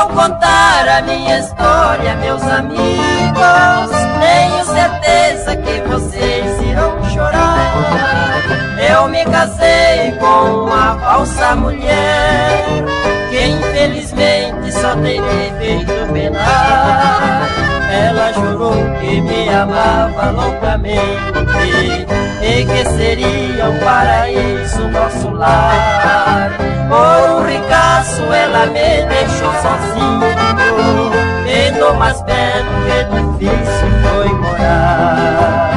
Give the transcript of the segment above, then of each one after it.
eu contar a minha história, meus amigos, tenho certeza que vocês irão chorar. Eu me casei com uma falsa mulher, que infelizmente só tem me feito penar. Ela jurou que me amava loucamente e que seria um paraíso nosso lar. Por um ricaço ela me deixou sozinho, e no mais belo que difícil foi morar.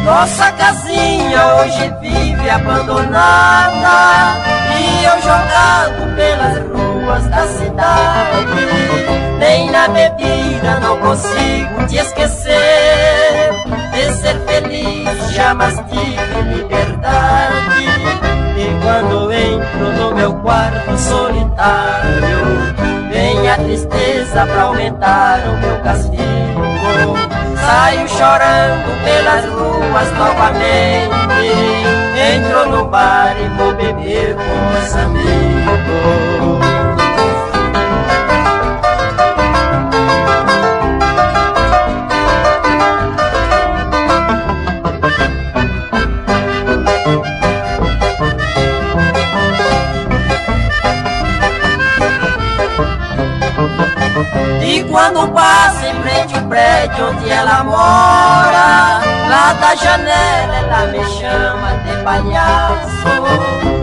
Nossa casinha hoje vive abandonada, e eu jogado pelas ruas da cidade. Nem na bebida não consigo te esquecer, de ser feliz jamais tive liberdade. E quando entro no meu quarto solitário, vem a tristeza pra aumentar o meu castigo. Saio chorando pelas ruas novamente, entro no bar e vou beber com os amigos. E quando passo em frente ao prédio onde ela mora, lá da janela ela me chama de palhaço.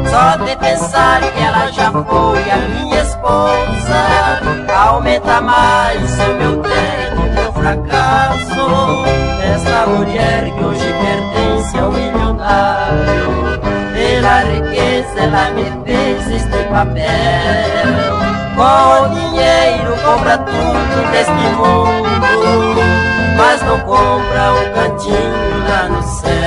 Só de pensar que ela já foi a minha esposa, aumenta mais o meu tédio e meu fracasso. Esta mulher que hoje pertence ao milionário, pela riqueza ela me fez este papel. Com o dinheiro compra tudo deste mundo, mas não compra um cantinho lá no céu.